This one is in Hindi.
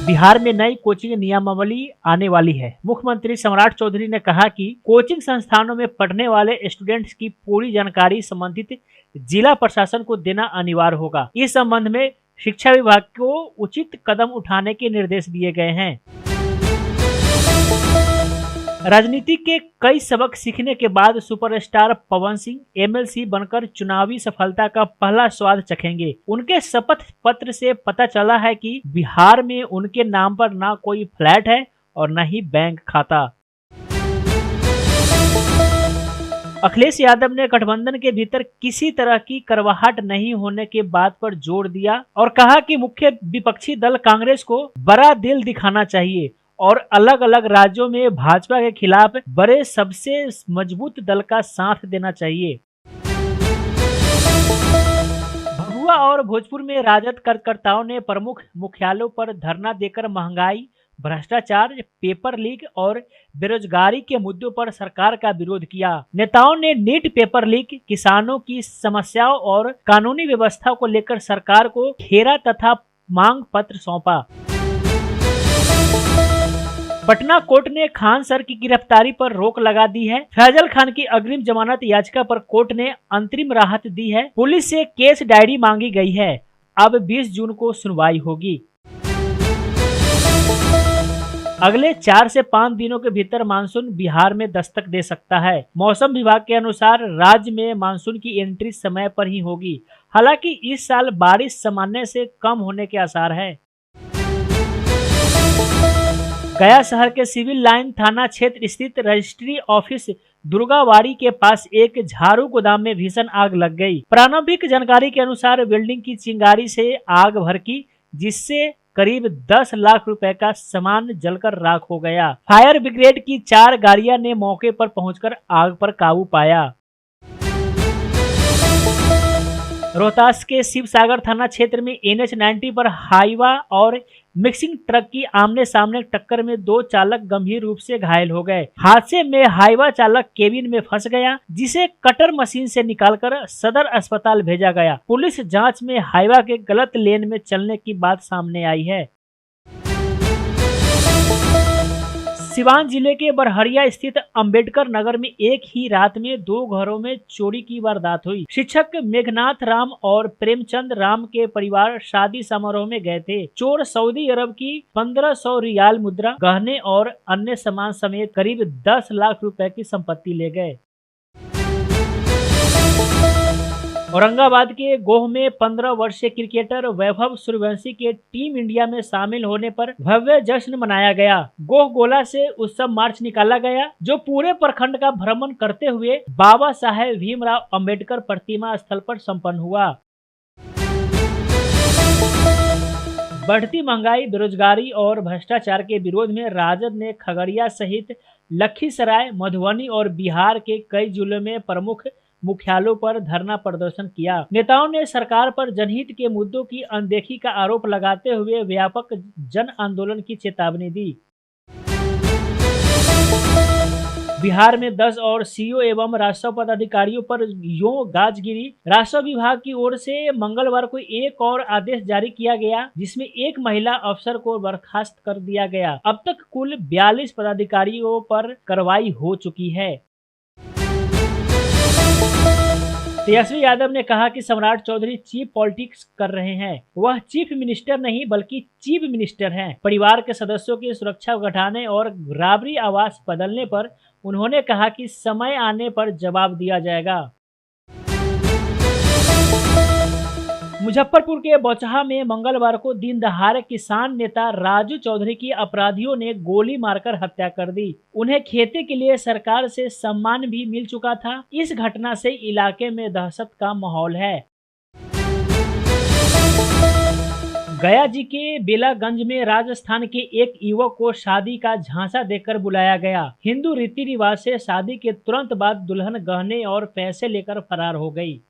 बिहार में नई कोचिंग नियमावली आने वाली है। मुख्यमंत्री सम्राट चौधरी ने कहा कि कोचिंग संस्थानों में पढ़ने वाले स्टूडेंट्स की पूरी जानकारी संबंधित जिला प्रशासन को देना अनिवार्य होगा। इस संबंध में शिक्षा विभाग को उचित कदम उठाने के निर्देश दिए गए हैं। राजनीति के कई सबक सीखने के बाद सुपरस्टार पवन सिंह एमएलसी बनकर चुनावी सफलता का पहला स्वाद चखेंगे। उनके शपथ पत्र से पता चला है कि बिहार में उनके नाम पर ना कोई फ्लैट है और न ही बैंक खाता। अखिलेश यादव ने गठबंधन के भीतर किसी तरह की करवाहट नहीं होने के बात पर जोर दिया और कहा कि मुख्य विपक्षी दल कांग्रेस को बड़ा दिल दिखाना चाहिए और अलग अलग राज्यों में भाजपा के खिलाफ बड़े सबसे मजबूत दल का साथ देना चाहिए। भभुआ और भोजपुर में राजद कार्यकर्ताओं ने प्रमुख मुख्यालयों पर धरना देकर महंगाई, भ्रष्टाचार, पेपर लीक और बेरोजगारी के मुद्दों पर सरकार का विरोध किया। नेताओं ने नीट पेपर लीक, किसानों की समस्याओं और कानूनी व्यवस्था को लेकर सरकार को घेरा तथा मांग पत्र सौंपा। पटना कोर्ट ने खान सर की गिरफ्तारी पर रोक लगा दी है। फैजल खान की अग्रिम जमानत याचिका पर कोर्ट ने अंतरिम राहत दी है। पुलिस से केस डायरी मांगी गई है। अब 20 जून को सुनवाई होगी। अगले 4 से 5 दिनों के भीतर मानसून बिहार में दस्तक दे सकता है। मौसम विभाग के अनुसार राज्य में मानसून की एंट्री समय पर ही होगी। हालांकि इस साल बारिश सामान्य से कम होने के आसार है। गया शहर के सिविल लाइन थाना क्षेत्र स्थित रजिस्ट्री ऑफिस दुर्गावाड़ी के पास एक झाड़ू गोदाम में भीषण आग लग गई। प्रारंभिक जानकारी के अनुसार बिल्डिंग की चिंगारी से आग भड़की, जिससे करीब 10 लाख रुपए का सामान जलकर राख हो गया। फायर ब्रिगेड की 4 गाड़ियां ने मौके पर पहुंचकर आग पर काबू पाया। रोहतास के शिवसागर थाना क्षेत्र में NH-90 पर हाईवा और मिक्सिंग ट्रक की आमने सामने टक्कर में 2 चालक गंभीर रूप से घायल हो गए। हादसे में हाईवा चालक केबिन में फंस गया, जिसे कटर मशीन से निकालकर सदर अस्पताल भेजा गया। पुलिस जांच में हाईवा के गलत लेन में चलने की बात सामने आई है। सिवान जिले के बरहरिया स्थित अंबेडकर नगर में एक ही रात में 2 घरों में चोरी की वारदात हुई। शिक्षक मेघनाथ राम और प्रेमचंद राम के परिवार शादी समारोह में गए थे। चोर सऊदी अरब की 1500 रियाल मुद्रा, गहने और अन्य सामान समेत करीब 10 लाख रुपए की संपत्ति ले गए। औरंगाबाद के गोह में 15 वर्षीय क्रिकेटर वैभव सूर्यवंशी के टीम इंडिया में शामिल होने पर भव्य जश्न मनाया गया। गोह गोला से उत्सव मार्च निकाला गया, जो पूरे प्रखंड का भ्रमण करते हुए बाबा साहेब भीमराव अंबेडकर प्रतिमा स्थल पर संपन्न हुआ। बढ़ती महंगाई, बेरोजगारी और भ्रष्टाचार के विरोध में राजद ने खगड़िया सहित लखीसराय, मधुबनी और बिहार के कई जिलों में प्रमुख मुख्यालयों पर धरना प्रदर्शन किया। नेताओं ने सरकार पर जनहित के मुद्दों की अनदेखी का आरोप लगाते हुए व्यापक जन आंदोलन की चेतावनी दी। बिहार में 10 और सीओ एवं राजस्व पदाधिकारियों पर यौन गाजगिरी। राजस्व विभाग की ओर से मंगलवार को एक और आदेश जारी किया गया, जिसमें एक महिला अफसर को बर्खास्त कर दिया गया। अब तक कुल 42 पदाधिकारियों पर कार्रवाई हो चुकी है। तेजस्वी यादव ने कहा कि सम्राट चौधरी चीप पॉलिटिक्स कर रहे हैं। वह चीफ मिनिस्टर नहीं बल्कि चीफ मिनिस्टर हैं। परिवार के सदस्यों की सुरक्षा घटाने और राबरी आवास बदलने पर उन्होंने कहा कि समय आने पर जवाब दिया जाएगा। मुजफ्फरपुर के बौचहा में मंगलवार को दिन दहाड़े किसान नेता राजू चौधरी की अपराधियों ने गोली मारकर हत्या कर दी। उन्हें खेती के लिए सरकार से सम्मान भी मिल चुका था। इस घटना से इलाके में दहशत का माहौल है। गया जी के बेलागंज में राजस्थान के एक युवक को शादी का झांसा देकर बुलाया गया। हिंदू रीति रिवाज से शादी के तुरंत बाद दुल्हन गहने और पैसे लेकर फरार हो गई।